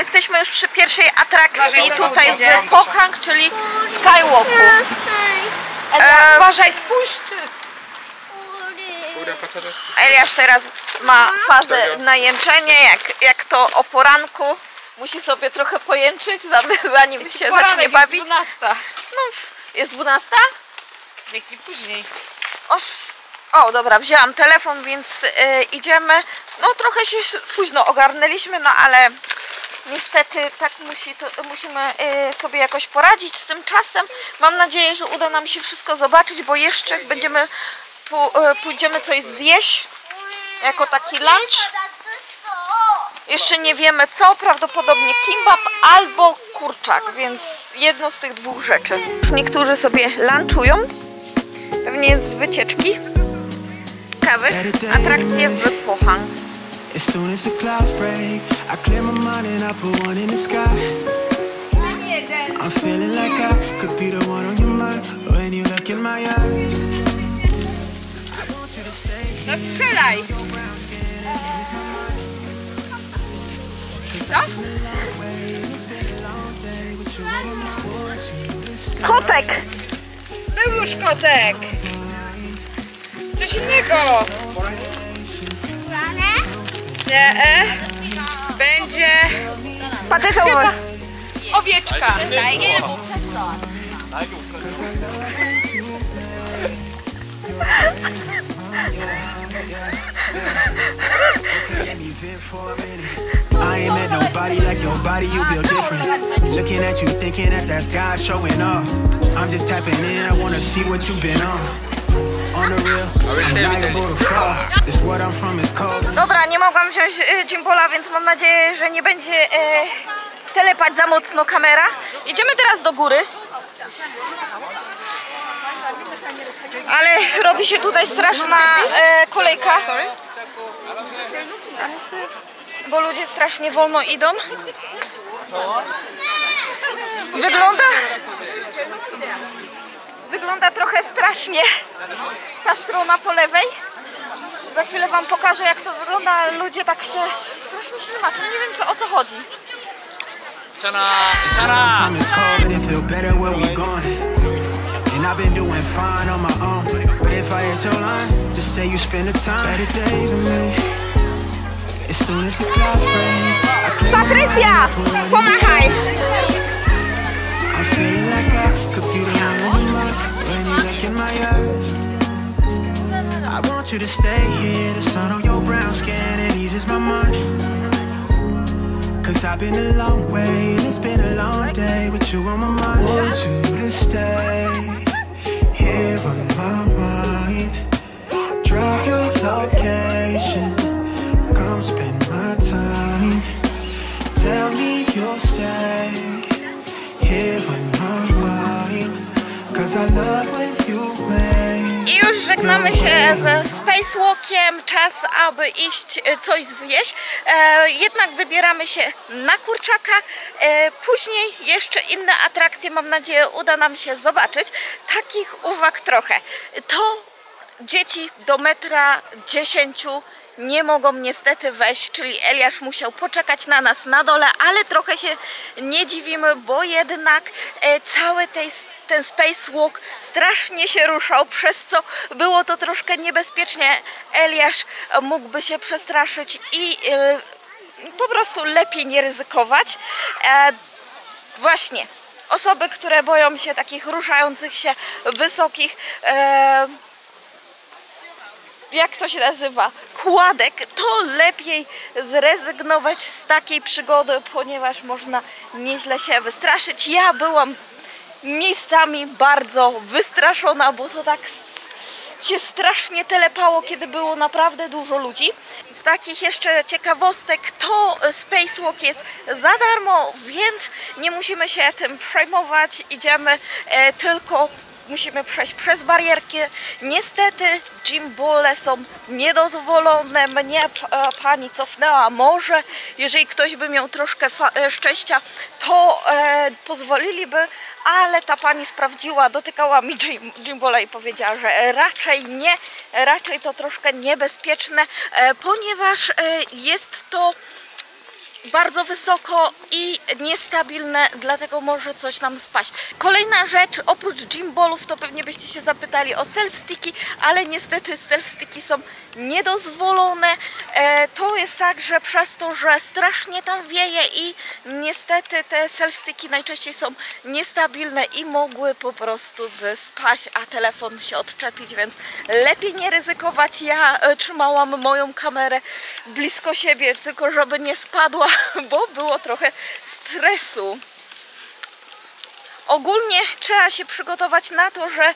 jesteśmy już przy pierwszej atrakcji tutaj w Pohang, czyli Skywalku. Uważaj, spójrz ty! Eliasz teraz ma fazę najęczenia, jak to o poranku. Musi sobie trochę pojęczyć, zanim się zacznie bawić. Jest 12. No, jest 12? Jak i później. O, dobra, wzięłam telefon, więc idziemy. No trochę się późno ogarnęliśmy, no ale niestety tak musimy sobie jakoś poradzić z tym czasem. Mam nadzieję, że uda nam się wszystko zobaczyć, bo jeszcze pójdziemy coś zjeść jako taki lunch. Jeszcze nie wiemy co, prawdopodobnie kimbap albo kurczak, więc jedno z tych dwóch rzeczy. Już niektórzy sobie lunchują, pewnie z wycieczki ciekawych atrakcje w Pohang. No strzelaj! Co? Kotek! Był już kotek! Coś innego! Nie, będzie Patycowy. owieczka! I ain't met nobody like your body, you built different. Looking at you, thinking that sky showing off. I'm just tapping in, I wanna see what you've been on. On the real, I'm liable to fall. It's what I'm from, it's cold. Dobra, nie mogłam wziąć gimbola, więc mam nadzieję, że nie będzie telepać za mocno kamera. Idziemy teraz do góry. Ale robi się tutaj straszna kolejka. Bo ludzie strasznie wolno idą. Wygląda trochę strasznie ta strona po lewej. Za chwilę wam pokażę, jak to wygląda, ale ludzie tak się strasznie ślimaczą. Nie wiem o co chodzi. Patrycja! Pomachaj! I want you to stay here, the sun on your brown skin, it eases my mind. Cause I've been a long way, and it's been a long day with you on my mind. I want you to stay here on my mind. Drop your location, come spend my time. Tell me you'll stay here on my mind. Cause I love when you make. I już żegnamy się ze Spacewalkiem, czas aby iść coś zjeść. Jednak wybieramy się na kurczaka, później jeszcze inne atrakcje, mam nadzieję uda nam się zobaczyć. Takich uwag trochę. To dzieci do 1,10 m nie mogą niestety wejść, czyli Eliasz musiał poczekać na nas na dole, ale trochę się nie dziwimy, bo jednak cały ten spacewalk strasznie się ruszał, przez co było to troszkę niebezpiecznie. Eliasz mógłby się przestraszyć i po prostu lepiej nie ryzykować. Właśnie, osoby, które boją się takich ruszających się wysokich jak to się nazywa, kładek, to lepiej zrezygnować z takiej przygody, ponieważ można nieźle się wystraszyć. Ja byłam miejscami bardzo wystraszona, bo to tak się strasznie telepało, kiedy było naprawdę dużo ludzi. Z takich jeszcze ciekawostek to Spacewalk jest za darmo, więc nie musimy się tym przejmować, idziemy tylko musimy przejść przez barierkę. Niestety gimbole są niedozwolone. Mnie pani cofnęła. Może jeżeli ktoś by miał troszkę szczęścia, to pozwoliliby, ale ta pani sprawdziła, dotykała mi gimbola i powiedziała, że raczej nie, raczej to troszkę niebezpieczne, ponieważ jest to bardzo wysoko i niestabilne, dlatego może coś nam spaść. Kolejna rzecz, oprócz gimballów, to pewnie byście się zapytali o self-sticky, ale niestety self-sticky są niedozwolone. To jest tak, że przez to, że strasznie tam wieje i niestety te self-sticky najczęściej są niestabilne i mogły po prostu by spaść, a telefon się odczepić, więc lepiej nie ryzykować. Ja trzymałam moją kamerę blisko siebie, tylko żeby nie spadła, bo było trochę stresu. Ogólnie trzeba się przygotować na to, że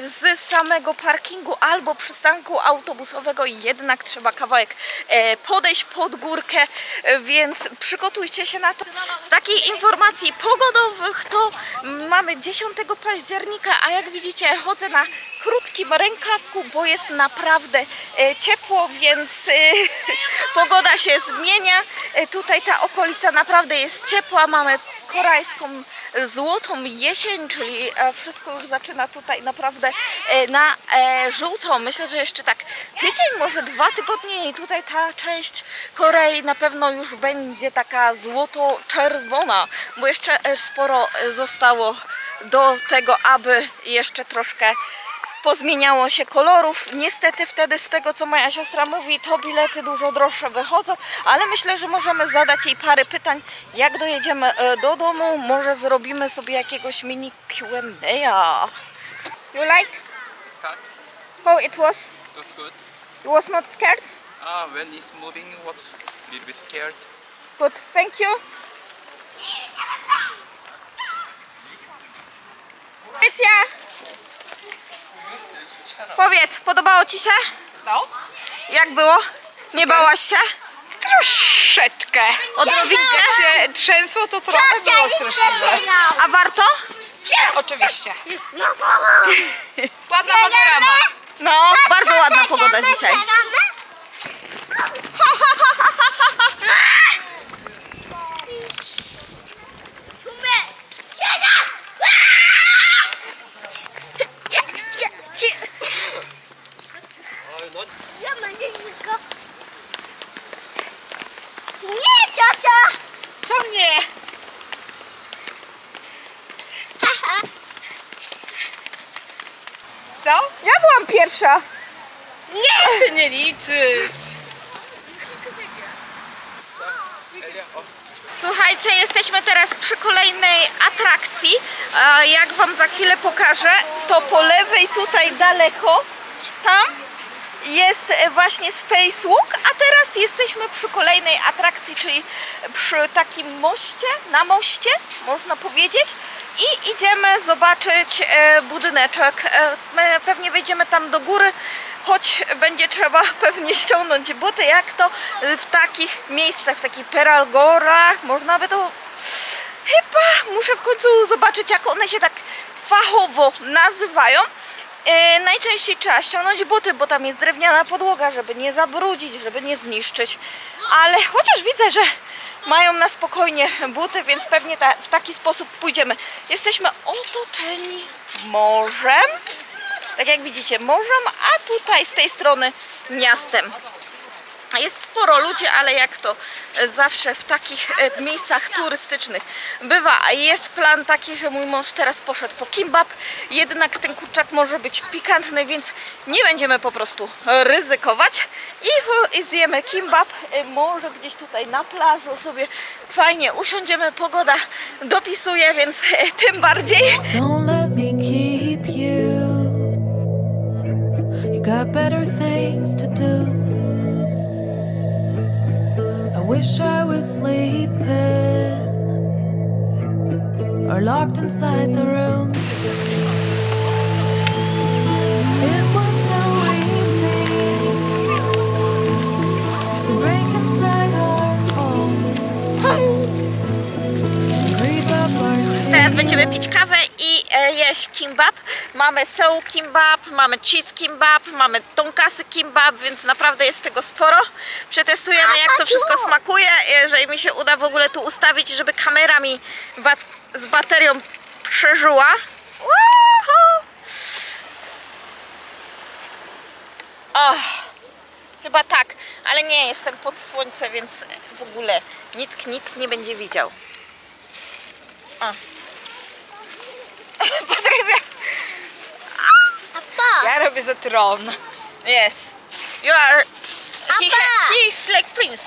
z samego parkingu albo przystanku autobusowego jednak trzeba kawałek podejść pod górkę, więc przygotujcie się na to. Z takich informacji pogodowych to mamy 10 października, a jak widzicie chodzę na krótkim rękawku, bo jest naprawdę ciepło, więc pogoda się zmienia. Tutaj ta okolica naprawdę jest ciepła, mamy korejską złotą jesień, czyli wszystko już zaczyna tutaj naprawdę na żółto. Myślę, że jeszcze tak tydzień, może 2 tygodnie i tutaj ta część Korei na pewno już będzie taka złoto-czerwona, bo jeszcze sporo zostało do tego, aby jeszcze troszkę pozmieniało się kolorów. Niestety wtedy, z tego co moja siostra mówi, to bilety dużo droższe wychodzą, ale myślę, że możemy zadać jej parę pytań, jak dojedziemy do domu. Może zrobimy sobie jakiegoś mini Q&A. You like? How it was? It was good. You was not scared? When it's moving, was a little bit scared. Good, thank you. Powiedz, podobało Ci się? No, Jak było? Nie bałaś się? troszeczkę. Odrobinkę? Jak się trzęsło, to trochę było straszliwe. A warto? Oczywiście. Ładna panorama. No, bardzo ładna pogoda dzisiaj. Nie, ciocia! Co nie? Co? Ja byłam pierwsza. Nie, się nie liczysz. Słuchajcie, jesteśmy teraz przy kolejnej atrakcji. Jak Wam za chwilę pokażę, to po lewej tutaj daleko, tam jest właśnie Space Walk, a teraz jesteśmy przy kolejnej atrakcji, czyli przy takim moście, na moście, można powiedzieć. I idziemy zobaczyć budyneczek. My pewnie wejdziemy tam do góry, choć będzie trzeba pewnie ściągnąć buty, jak to w takich miejscach, w takich peralgorach, można by to... Chyba muszę w końcu zobaczyć, jak one się tak fachowo nazywają. Najczęściej trzeba ściągnąć buty, bo tam jest drewniana podłoga, żeby nie zabrudzić, żeby nie zniszczyć. Ale chociaż widzę, że mają na spokojnie buty, więc pewnie w taki sposób pójdziemy. Jesteśmy otoczeni morzem. Tak jak widzicie, morzem, a tutaj z tej strony miastem. Jest sporo ludzi, ale jak to zawsze w takich miejscach turystycznych bywa, jest plan taki, że mój mąż teraz poszedł po kimbap, jednak ten kurczak może być pikantny, więc nie będziemy po prostu ryzykować i zjemy kimbap, może gdzieś tutaj na plażu sobie fajnie usiądziemy, pogoda dopisuje, więc tym bardziej. Don't let me keep you. You got better things to do. I wish I was sleeping or locked inside the room. It was so easy to break inside our home. Creep up our Teraz będziemy pić kawę i jeść kimbap. Mamy seoul kimbap, mamy cheese kimbap, mamy tonkasy kimbap, więc naprawdę jest tego sporo. Przetestujemy, jak to wszystko smakuje. Jeżeli mi się uda w ogóle tu ustawić, żeby kamera mi z baterią przeżyła. Chyba tak, ale nie jestem pod słońce, więc w ogóle Nikt nic nie będzie widział. O. Ja robię za tron. Yes. You are... He, Papa. he is like prince.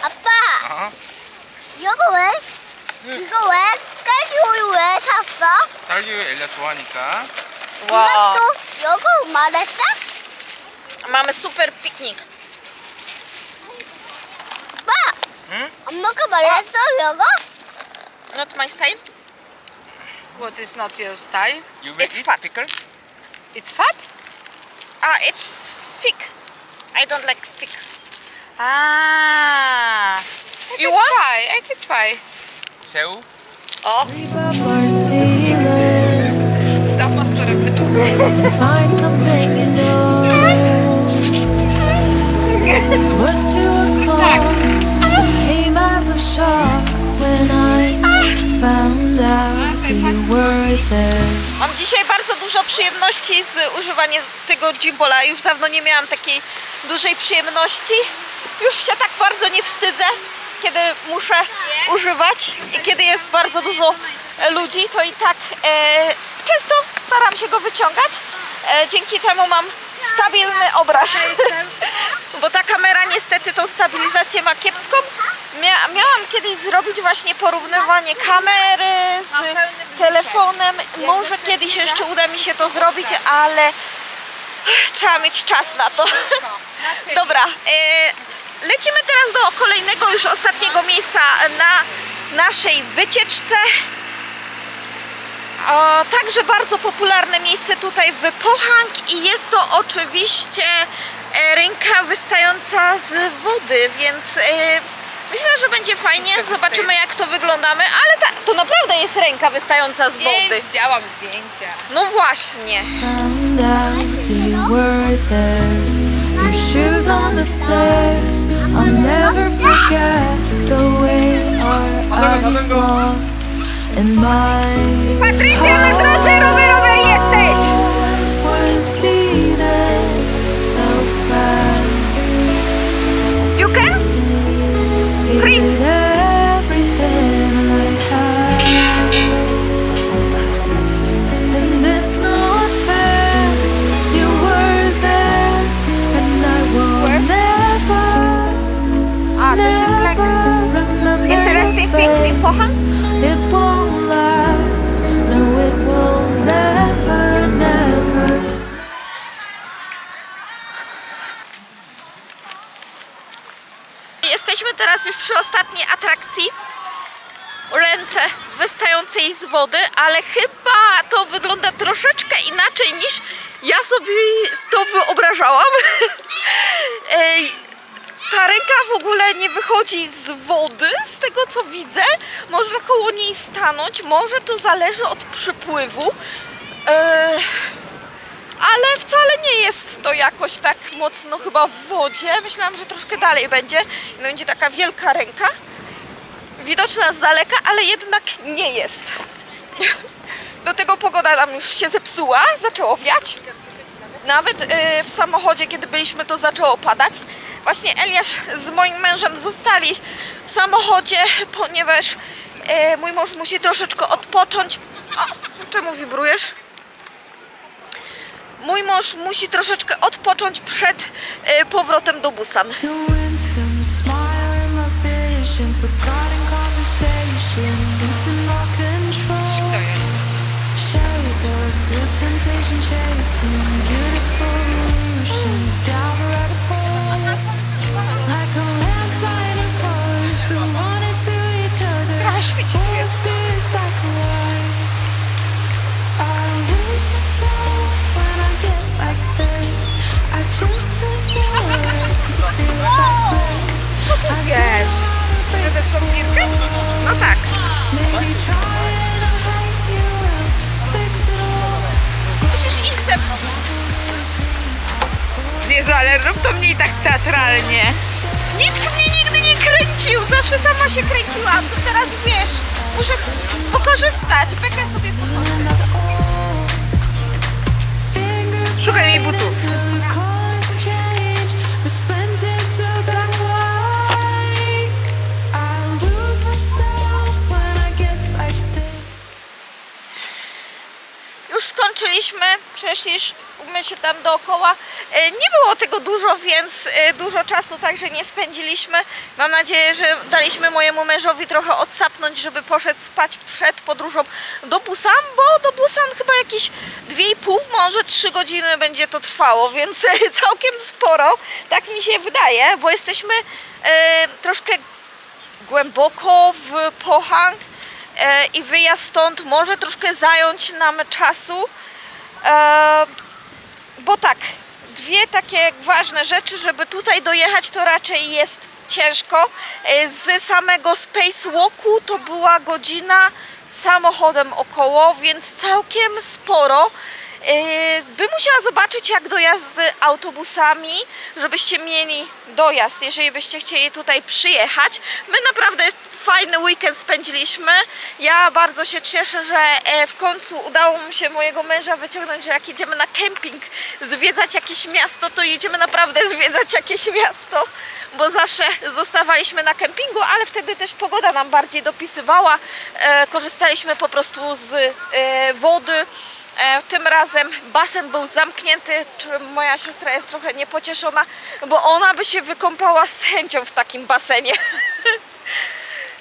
아빠, 어? 이거 왜 깨기를 왜 샀어? 딸기 엘리야 좋아하니까. Wow. 또 이거 말했어? Mamy super piknik. 아빠, 응? 엄마가 말했어 이거? Not my style. What is not your style? You will It's eat fat. pickle? It's fat? It's thick. I don't like thick. Ah. You want? I can try. 새우? O, Up our ceiling, dam pastorem. find something you know. Was 2 o'clock, came as a shock when I found out you were there. Mam dzisiaj bardzo dużo przyjemności z używania tego gimbola. Już dawno nie miałam takiej dużej przyjemności. Już się tak bardzo nie wstydzę, kiedy muszę używać i kiedy jest bardzo dużo ludzi, to i tak często staram się go wyciągać. Dzięki temu mam stabilny obraz. Bo ta kamera niestety tą stabilizację ma kiepską. Miałam kiedyś zrobić właśnie porównywanie kamery z telefonem. Może kiedyś jeszcze uda mi się to zrobić, ale trzeba mieć czas na to. Dobra, lecimy teraz do kolejnego, już ostatniego miejsca na naszej wycieczce. Także bardzo popularne miejsce tutaj w Pohang i jest to oczywiście ręka wystająca z wody, więc myślę, że będzie fajnie. Zobaczymy, jak to wyglądamy, ale to naprawdę jest ręka wystająca z Nie wody. widziałam zdjęcia. No właśnie. Found out you were there. Your shoes on the stairs. I'll never forget the way our eyes locked. And my Patrycja, na drodze rowerowej jesteś! heart was beating so fast. You can? Chris. Gave it everything I had. And it's not fair. You were there, and I will never, This is like never remember interesting your things in Pohang. face. It won't last. No, it will never, never. Jesteśmy teraz już przy ostatniej atrakcji. Ręce wystającej z wody, ale chyba to wygląda troszeczkę inaczej niż ja sobie to wyobrażałam. Ta ręka w ogóle nie wychodzi z wody, z tego co widzę. Można koło niej stanąć, może to zależy od przypływu. Ale wcale nie jest to jakoś tak mocno chyba w wodzie. Myślałam, że troszkę dalej będzie. Będzie taka wielka ręka. Widoczna z daleka, ale jednak nie jest. Do tego pogoda nam już się zepsuła, zaczęło wiać. Nawet w samochodzie, kiedy byliśmy, to zaczęło padać. Właśnie Eliasz z moim mężem zostali w samochodzie, ponieważ mój mąż musi troszeczkę odpocząć. O, czemu wibrujesz? Mój mąż musi troszeczkę odpocząć przed powrotem do Busan. Winsome smile in my vision, forgotten conversation, losing all control. To jest. Shelter, good temptation chasing, beautiful illusions down the rabbit hole. Like a landslide of cars that wanted to each other. Trochę świeci tu jest. Forces back away. I lose myself when I get like this. I just ignore it 'cause it feels like this. I Wiesz. To też są Mirkę? No tak. maybe trying to hide you will fix it all. Musisz ich zepchnąć. Jezu, ale rób to mniej tak teatralnie. Nikt mnie nigdy nie kręcił, zawsze sama się kręciłam. To teraz wiesz, muszę wykorzystać. Bekę sobie pokorzy. Szukaj mi butów. Resplendent to black white. I skończyliśmy, przeszliśmy się tam dookoła. Nie było tego dużo, więc dużo czasu także nie spędziliśmy. Mam nadzieję, że daliśmy mojemu mężowi trochę odsapnąć, żeby poszedł spać przed podróżą do Busan, bo do Busan chyba jakieś 2,5, może 3 godziny będzie to trwało, więc całkiem sporo, tak mi się wydaje, bo jesteśmy troszkę głęboko w Pohang i wyjazd stąd może troszkę zająć nam czasu, bo tak, dwie takie ważne rzeczy, żeby tutaj dojechać, to raczej jest ciężko. Z samego Spacewalku to była godzina samochodem około, więc całkiem sporo. Bym musiała zobaczyć, jak dojazdy autobusami, żebyście mieli dojazd, jeżeli byście chcieli tutaj przyjechać. My naprawdę fajny weekend spędziliśmy. Ja bardzo się cieszę, że w końcu udało mi się mojego męża wyciągnąć, że jak jedziemy na kemping zwiedzać jakieś miasto, to jedziemy naprawdę zwiedzać jakieś miasto, bo zawsze zostawaliśmy na kempingu, ale wtedy też pogoda nam bardziej dopisywała. Korzystaliśmy po prostu z wody. Tym razem basen był zamknięty, moja siostra jest trochę niepocieszona, bo ona by się wykąpała z chęcią w takim basenie.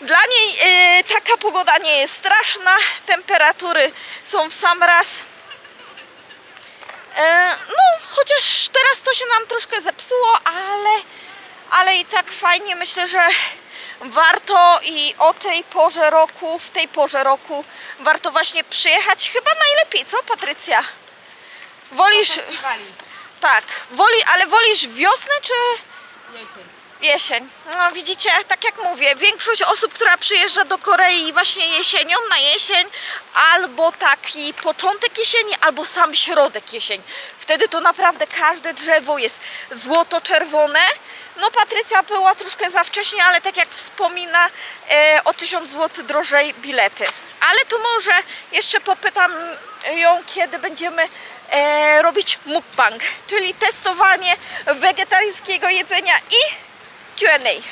Dla niej taka pogoda nie jest straszna, temperatury są w sam raz. No, chociaż teraz to się nam troszkę zepsuło, ale i tak fajnie, myślę, że warto i o tej porze roku, w tej porze roku warto właśnie przyjechać. Chyba najlepiej, co Patrycja? Wolisz... Tak, ale wolisz wiosnę czy... Jesień. No widzicie, tak jak mówię, większość osób, która przyjeżdża do Korei właśnie jesienią, na jesień, albo taki początek jesieni, albo sam środek jesień. Wtedy to naprawdę każde drzewo jest złoto-czerwone. No Patrycja była troszkę za wcześnie, ale tak jak wspomina, o 1000 zł drożej bilety. Ale to może jeszcze popytam ją, kiedy będziemy robić mukbang, czyli testowanie wegetariańskiego jedzenia i Q&A,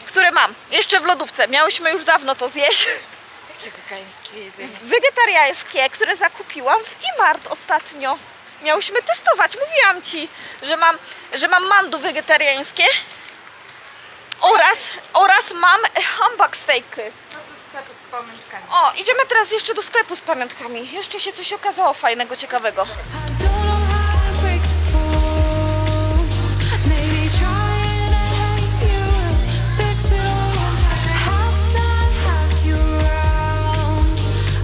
które mam jeszcze w lodówce. Miałyśmy już dawno to zjeść. Jakie wegańskie jedzenie? Wegetariańskie, które zakupiłam w Imart ostatnio. Miałyśmy testować. Mówiłam Ci, że mam mandu wegetariańskie oraz mam hamburg steaky. No ze sklepu z pamiątkami. O, idziemy teraz jeszcze do sklepu z pamiątkami. Jeszcze się coś okazało fajnego, ciekawego. I don't know how I'm grateful. Maybe trying to hate you and fix it all. How can I have you around?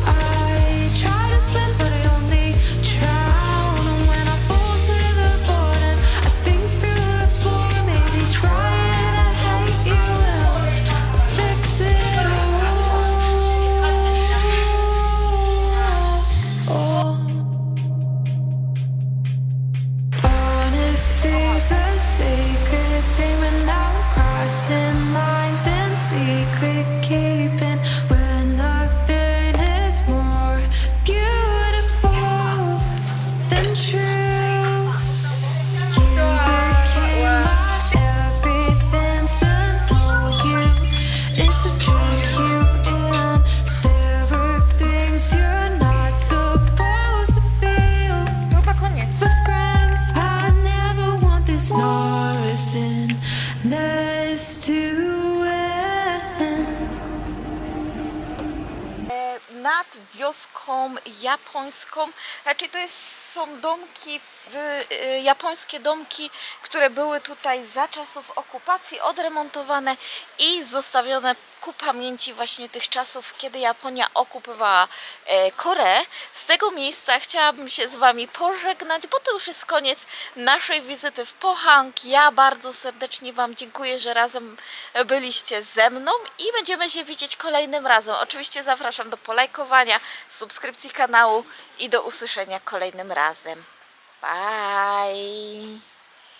I try to swim, but I only drown. And when I fall to the bottom, I sink through the floor. Maybe trying to hate you and fix it all. Honesty's a sacred thing, but now I'm crossing lines in secret keeping, where nothing is more beautiful than truth. You became my everything, so know you is to draw you in. There are things you're not supposed to feel. Chyba koniec. For friends, I never want this nothingness to end. Nad wioską japońską, znaczy to są domki, japońskie domki, które były tutaj za czasów okupacji, odremontowane i zostawione ku pamięci właśnie tych czasów, kiedy Japonia okupowała Koreę. Z tego miejsca chciałabym się z Wami pożegnać, bo to już jest koniec naszej wizyty w Pohang. Ja bardzo serdecznie Wam dziękuję, że razem byliście ze mną i będziemy się widzieć kolejnym razem. Oczywiście zapraszam do polajkowania, subskrypcji kanału i do usłyszenia kolejnym razem. Bye!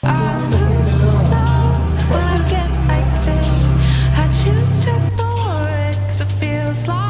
I lose myself when I get like this. I choose to ignore it 'cause it feels like